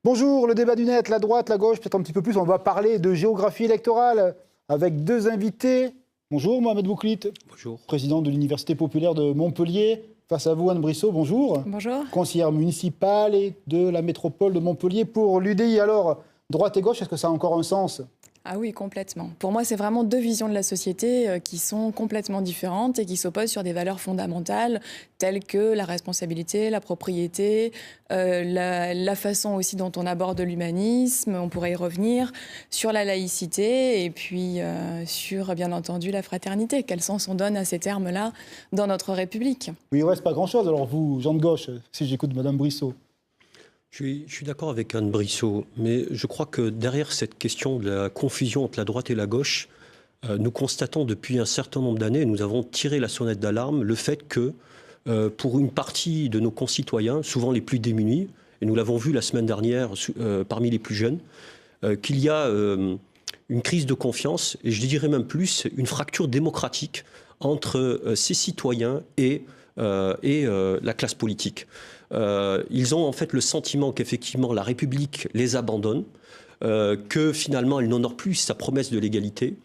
Bonjour, le débat du net, la droite, la gauche, peut-être un petit peu plus. On va parler de géographie électorale avec deux invités. Bonjour, Mohamed Bouklit. Bonjour. Président de l'Université populaire de Montpellier. Face à vous, Anne Brissot, bonjour. Bonjour. Conseillère municipale et de la métropole de Montpellier pour l'UDI. Alors, droite et gauche, est-ce que ça a encore un sens ? Ah oui, complètement. Pour moi, c'est vraiment deux visions de la société qui sont complètement différentes et qui s'opposent sur des valeurs fondamentales telles que la responsabilité, la propriété, la façon aussi dont on aborde l'humanisme, on pourrait y revenir, sur la laïcité et puis sur, bien entendu, la fraternité. Quel sens on donne à ces termes-là dans notre République ? Oui, il ne reste pas grand-chose. Alors vous, gens de gauche, si j'écoute Madame Brissot. Je suis d'accord avec Anne Brissot, mais je crois que derrière cette question de la confusion entre la droite et la gauche, nous constatons depuis un certain nombre d'années, nous avons tiré la sonnette d'alarme, le fait que pour une partie de nos concitoyens, souvent les plus démunis, et nous l'avons vu la semaine dernière parmi les plus jeunes, qu'il y a une crise de confiance, et je dirais même plus, une fracture démocratique entre ces citoyens et la classe politique. Ils ont en fait le sentiment qu'effectivement la République les abandonne, que finalement elle n'honore plus sa promesse de l'égalité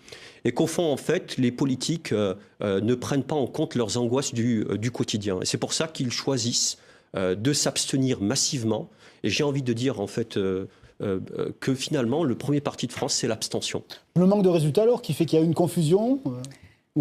et qu'au fond en fait les politiques ne prennent pas en compte leurs angoisses du quotidien. Et c'est pour ça qu'ils choisissent de s'abstenir massivement. Et j'ai envie de dire en fait que finalement le premier parti de France c'est l'abstention. Le manque de résultats alors qui fait qu'il y a une confusion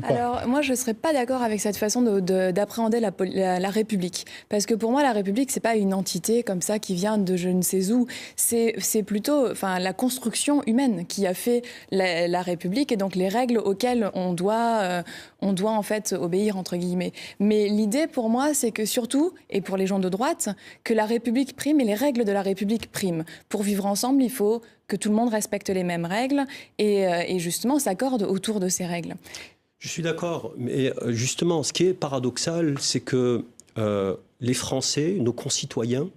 Alors, moi, je ne serais pas d'accord avec cette façon d'appréhender la République. Parce que pour moi, la République, ce n'est pas une entité comme ça qui vient de je ne sais où. C'est plutôt la construction humaine qui a fait la République et donc les règles auxquelles on doit en fait obéir, entre guillemets. Mais l'idée, pour moi, c'est que surtout, et pour les gens de droite, que la République prime et les règles de la République priment. Pour vivre ensemble, il faut que tout le monde respecte les mêmes règles et justement s'accorde autour de ces règles. Je suis d'accord, mais justement, ce qui est paradoxal, c'est que les Français, nos concitoyens,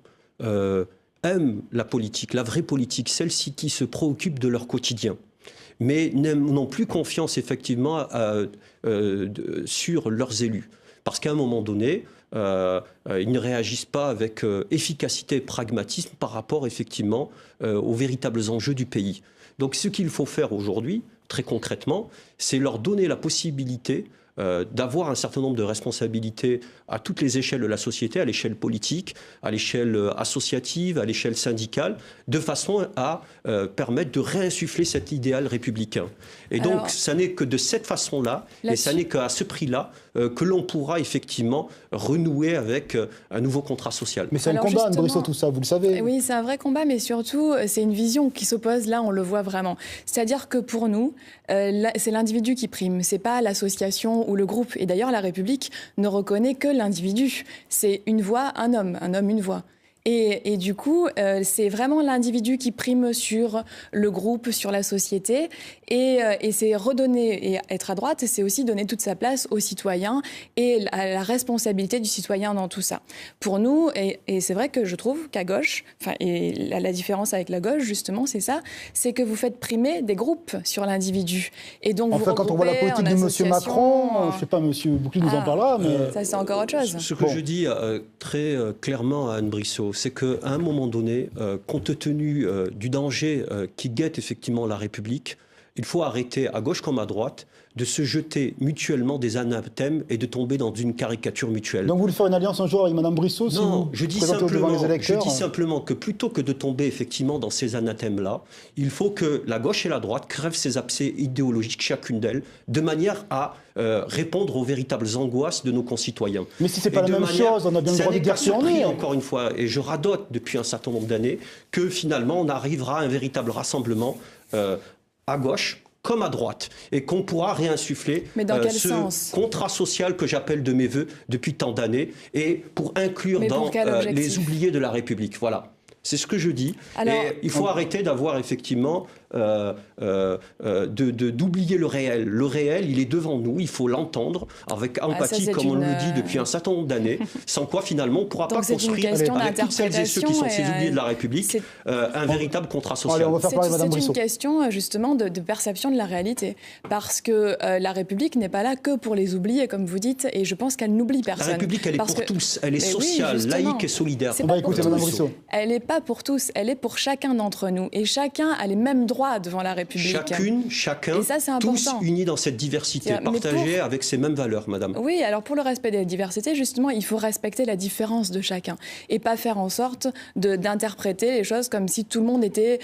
aiment la politique, la vraie politique, celle-ci qui se préoccupe de leur quotidien, mais n'ont plus confiance effectivement sur leurs élus. Parce qu'à un moment donné, ils ne réagissent pas avec efficacité et pragmatisme par rapport effectivement aux véritables enjeux du pays. Donc ce qu'il faut faire aujourd'hui, très concrètement, c'est leur donner la possibilité d'avoir un certain nombre de responsabilités à toutes les échelles de la société, à l'échelle politique, à l'échelle associative, à l'échelle syndicale, de façon à permettre de réinsuffler cet idéal républicain. Et donc, ça n'est que de cette façon-là, et ça n'est qu'à ce prix-là, que l'on pourra effectivement renouer avec un nouveau contrat social. Mais c'est un combat, Anne Brissot, tout ça, vous le savez. Oui, c'est un vrai combat, mais surtout, c'est une vision qui s'oppose, là, on le voit vraiment. C'est-à-dire que pour nous, c'est l'individu qui prime, c'est pas l'association ou le groupe. Et d'ailleurs, la République ne reconnaît que l'individu. C'est une voix, un homme, une voix. Et du coup, c'est vraiment l'individu qui prime sur le groupe, sur la société. Et c'est redonner, et être à droite, c'est aussi donner toute sa place aux citoyens et à la responsabilité du citoyen dans tout ça. Pour nous, et c'est vrai que je trouve qu'à gauche, et la différence avec la gauche, justement, c'est ça, c'est que vous faites primer des groupes sur l'individu. Et donc enfin, quand on voit la politique de M. Macron, je ne sais pas, M. Boucli nous en parlera, mais... Ça, c'est encore autre chose. Ce que je dis très clairement à Anne Brissot, c'est qu'à un moment donné, compte tenu du danger qui guette effectivement la République, il faut arrêter, à gauche comme à droite, de se jeter mutuellement des anathèmes et de tomber dans une caricature mutuelle. Donc vous voulez faire une alliance un jour avec Mme Brissot si non, vous je dis présentez devant les électeurs? Je dis simplement que plutôt que de tomber effectivement dans ces anathèmes-là, il faut que la gauche et la droite crèvent ces abcès idéologiques, chacune d'elles, de manière à répondre aux véritables angoisses de nos concitoyens. Mais si ce n'est pas la même chose, on a bien le droit de dire qui on est. Encore une fois, et je radote depuis un certain nombre d'années, que finalement on arrivera à un véritable rassemblement à gauche comme à droite, et qu'on pourra réinsuffler ce contrat social que j'appelle de mes voeux depuis tant d'années, et pour inclure dans les oubliés de la République. Voilà. C'est ce que je dis. Alors, et il faut arrêter d'avoir effectivement d'oublier le réel. Le réel, il est devant nous, il faut l'entendre avec empathie, comme on le dit depuis un certain nombre d'années, sans quoi finalement on ne pourra pas construire avec toutes celles et ceux qui sont ces oubliés de la République un véritable contrat social. Allez, on va faire parler Madame Brissot. C'est une question justement de perception de la réalité, parce que la République n'est pas là que pour les oublier, comme vous dites, et je pense qu'elle n'oublie personne. La République, elle est pour tous, elle est sociale, laïque et solidaire. On va écouter Madame Brissot. Elle n'est pas pour tous, elle est pour chacun d'entre nous, et chacun a les mêmes droits devant la République. Chacun, et ça, c'est tous important. unis dans cette diversité, partagée avec ces mêmes valeurs, madame. Oui, alors pour le respect des diversités, justement, il faut respecter la différence de chacun et pas faire en sorte d'interpréter les choses comme si tout le monde était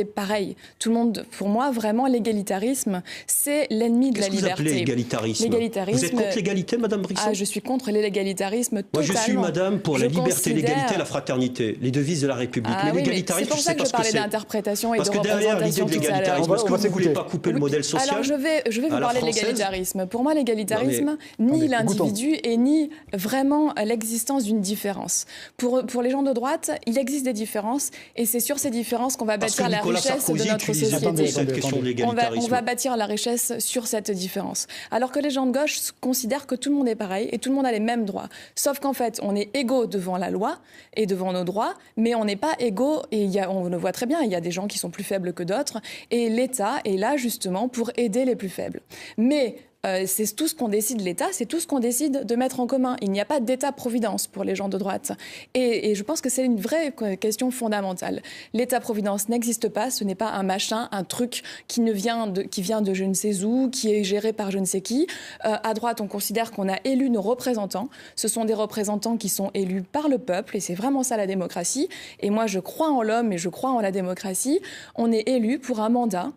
pareil. Tout le monde, pour moi, vraiment, l'égalitarisme, c'est l'ennemi de la liberté. Qu'est-ce que vous appelez égalitarisme? Vous êtes contre l'égalité, madame Brissot? Je suis contre l'égalitarisme totalement. Moi, je suis, madame, pour la liberté, l'égalité, la fraternité, les devises de la République. Mais l'égalitarisme, c'est pour ça que je parlais d'interprétation et de représentation. Parce que derrière l'idée de l'égalitarisme, est-ce que vous ne voulez pas couper le modèle social? Alors, je vais vous parler de l'égalitarisme. Pour moi, l'égalitarisme, ni l'individu et ni vraiment l'existence d'une différence. Pour les gens de droite, il existe des différences et c'est sur ces différences qu'on va bâtir la richesse de notre société. On va bâtir la richesse sur cette différence. Alors que les gens de gauche considèrent que tout le monde est pareil et tout le monde a les mêmes droits. Sauf qu'en fait, on est égaux devant la loi et devant nos droits, mais on n'est pas égaux, et on le voit très bien, il y a des gens qui sont plus faibles que d'autres, et l'État est là justement pour aider les plus faibles. Mais c'est tout ce qu'on décide, l'État, c'est tout ce qu'on décide de mettre en commun. Il n'y a pas d'État-providence pour les gens de droite. Et je pense que c'est une vraie question fondamentale. L'État-providence n'existe pas, ce n'est pas un machin, un truc qui vient de je ne sais où, qui est géré par je ne sais qui. À droite, on considère qu'on a élu nos représentants. Ce sont des représentants qui sont élus par le peuple, et c'est vraiment ça la démocratie. Et moi, je crois en l'homme et je crois en la démocratie. On est élu pour un mandat.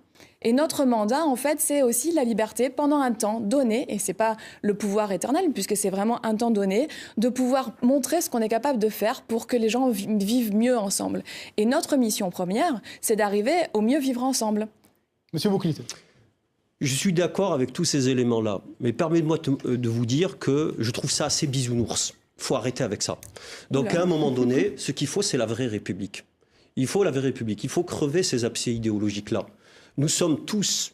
Et notre mandat, en fait, c'est aussi la liberté pendant un temps donné, et c'est pas le pouvoir éternel, puisque c'est vraiment un temps donné, de pouvoir montrer ce qu'on est capable de faire pour que les gens vivent mieux ensemble. Et notre mission première, c'est d'arriver au mieux vivre ensemble. Monsieur Bouclit. Je suis d'accord avec tous ces éléments-là, mais permettez-moi de vous dire que je trouve ça assez bisounours. Il faut arrêter avec ça. Donc à un moment donné, ce qu'il faut, c'est la vraie République. Il faut la vraie République. Il faut crever ces abcès idéologiques-là. Nous sommes tous,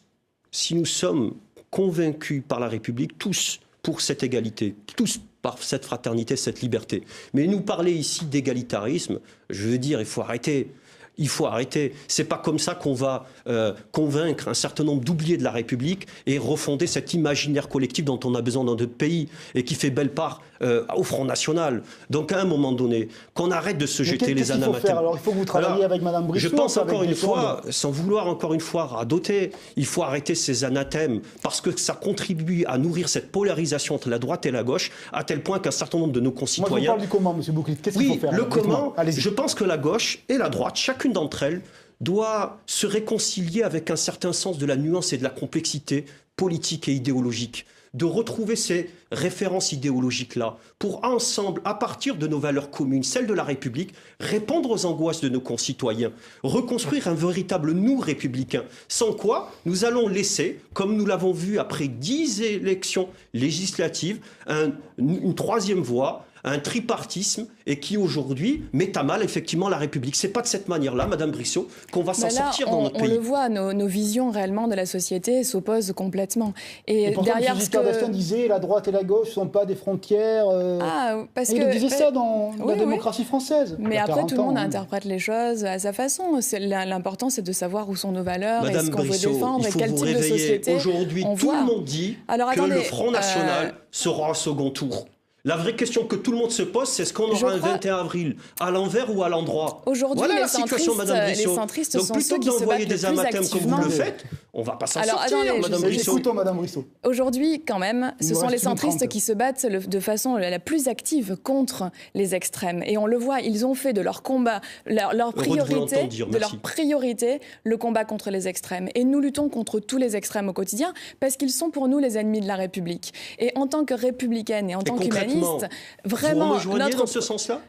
si nous sommes convaincus par la République, tous pour cette égalité, tous par cette fraternité, cette liberté. Mais nous parler ici d'égalitarisme, je veux dire, il faut arrêter. Il faut arrêter. C'est pas comme ça qu'on va convaincre un certain nombre d'oubliés de la République et refonder cet imaginaire collectif dont on a besoin dans notre pays et qui fait belle part au Front National. Donc à un moment donné, qu'on arrête de se jeter les anathèmes. Alors il faut que vous travailliez avec Madame Brissot. Je pense encore une fois, sans vouloir encore une fois radoter, il faut arrêter ces anathèmes parce que ça contribue à nourrir cette polarisation entre la droite et la gauche à tel point qu'un certain nombre de nos concitoyens... Moi je vous parle du comment, Monsieur Bouclit. Qu'est-ce qu'il faut faire? Le comment, je pense que la gauche et la droite, chacune d'entre elles, doit se réconcilier avec un certain sens de la nuance et de la complexité politique et idéologique, de retrouver ces références idéologiques-là pour ensemble, à partir de nos valeurs communes, celles de la République, répondre aux angoisses de nos concitoyens, reconstruire un véritable nous républicain, sans quoi nous allons laisser, comme nous l'avons vu après 10 élections législatives, une troisième voie, un tripartisme, et qui aujourd'hui met à mal effectivement la République. C'est pas de cette manière-là, Madame Brissot, qu'on va s'en sortir dans notre pays. On le voit, nos visions réellement de la société s'opposent complètement. Et derrière M. Cardastin disait la droite et la gauche ne sont pas des frontières. Il disait ça dans la démocratie française. Mais après, tout le monde interprète les choses à sa façon. L'important, c'est de savoir où sont nos valeurs, Madame et ce qu'on veut Brissot, défendre, et quel type de société. Aujourd'hui, tout le monde dit que le Front National sera au second tour. La vraie question que tout le monde se pose, c'est est-ce qu'on aura un 21 avril à l'envers ou à l'endroit? Aujourd'hui, voilà la situation, Madame Brissot. Donc plutôt que d'envoyer des anathèmes comme vous le faites, on ne va pas s'en sortir, Madame Brissot. Écoutons Madame Brissot. Aujourd'hui, quand même, ce sont les centristes qui se battent de façon la plus active contre les extrêmes. Et on le voit, ils ont fait de leur combat, leur priorité, le combat contre les extrêmes. Et nous luttons contre tous les extrêmes au quotidien parce qu'ils sont pour nous les ennemis de la République. Et en tant que républicaine et en tant qu'humaniste, vraiment, vous rejoignez dans ce sens-là?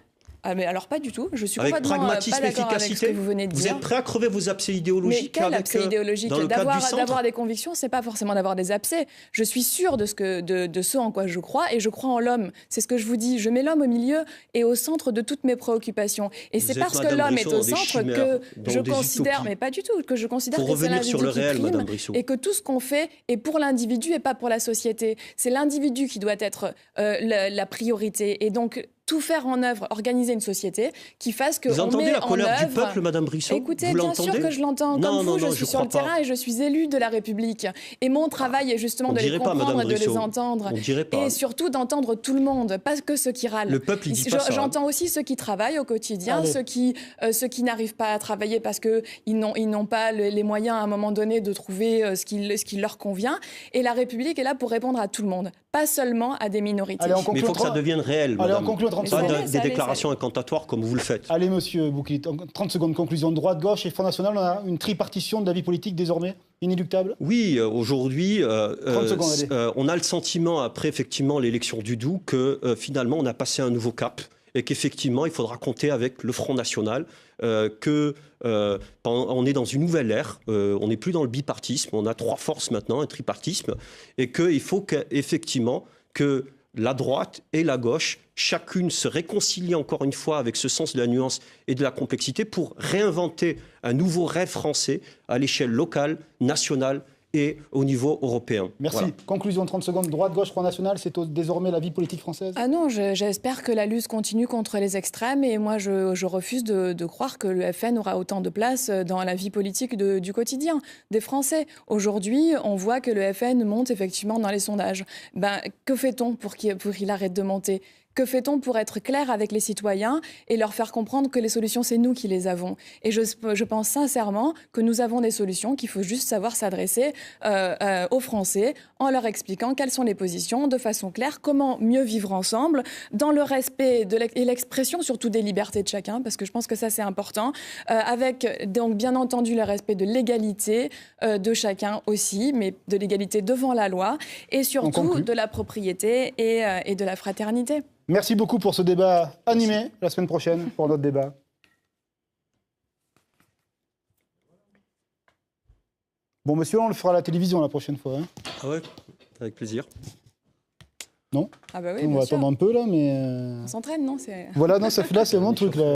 Ah mais alors pas du tout, je suis Avec complètement pragmatisme, pas d'accord avec ce efficacité, que vous venez de vous dire. êtes prêt à crever vos abcès idéologiques? Mais quel abcès idéologique? Dans le cadre du centre? D'avoir des convictions, c'est pas forcément d'avoir des abcès. Je suis sûre de ce en quoi je crois, et je crois en l'homme. C'est ce que je vous dis. Je mets l'homme au milieu et au centre de toutes mes préoccupations. Et c'est parce que l'homme est au centre que je considère, mais pas du tout, que je considère que c'est l'individu qui prime et que tout ce qu'on fait est pour l'individu et pas pour la société. C'est l'individu qui doit être la priorité. Et donc, tout faire en œuvre, organiser une société qui fasse que vous on entendez met la colère en œuvre... du peuple, Madame Brissot? Écoutez, vous bien sûr que je l'entends. Comme vous, je suis sur le terrain et je suis élue de la République. Et mon travail est justement de les comprendre, de les entendre. On dirait pas. Et surtout d'entendre tout le monde, pas que ceux qui râlent. Le peuple, il dit pas ça. J'entends aussi ceux qui travaillent au quotidien, ceux qui n'arrivent pas à travailler parce qu'ils n'ont pas les moyens à un moment donné de trouver ce qui leur convient. Et la République est là pour répondre à tout le monde, pas seulement à des minorités. Allez, mais il faut que ça devienne réel, Allez, madame. On conclut 30 pas secondes. des déclarations incantatoires comme vous le faites. Allez, monsieur Bouklit, 30 secondes, conclusion. Droite, gauche et Front National, on a une tripartition de la vie politique désormais inéluctable? Oui, aujourd'hui, on a le sentiment, après effectivement l'élection du Doubs, que finalement on a passé un nouveau cap et qu'effectivement il faudra compter avec le Front National, on est dans une nouvelle ère, on n'est plus dans le bipartisme, on a 3 forces maintenant, un tripartisme, et qu'il faut qu'effectivement que la droite et la gauche, chacune se réconcilie encore une fois avec ce sens de la nuance et de la complexité pour réinventer un nouveau rêve français à l'échelle locale, nationale et au niveau européen. Merci. Voilà. Conclusion, 30 secondes. Droite, gauche, Front National, c'est désormais la vie politique française? Ah non, j'espère que la lutte continue contre les extrêmes et moi je refuse de croire que le FN aura autant de place dans la vie politique du quotidien des Français. Aujourd'hui, on voit que le FN monte effectivement dans les sondages. Que fait-on pour qu'il arrête de monter ? Que fait-on pour être clair avec les citoyens et leur faire comprendre que les solutions, c'est nous qui les avons? Et je pense sincèrement que nous avons des solutions, qu'il faut juste savoir s'adresser aux Français en leur expliquant quelles sont les positions de façon claire, comment mieux vivre ensemble, dans le respect et l'expression surtout des libertés de chacun, parce que je pense que ça c'est important, avec donc bien entendu le respect de l'égalité de chacun aussi, mais de l'égalité devant la loi, et surtout de la propriété et de la fraternité. Merci beaucoup pour ce débat animé. La semaine prochaine pour notre débat. Bon, monsieur, on le fera à la télévision la prochaine fois. Hein. Ah ouais, avec plaisir. Non? Ah bah oui, on va attendre un peu là, mais... On s'entraîne, non? Voilà, non, là c'est mon truc là.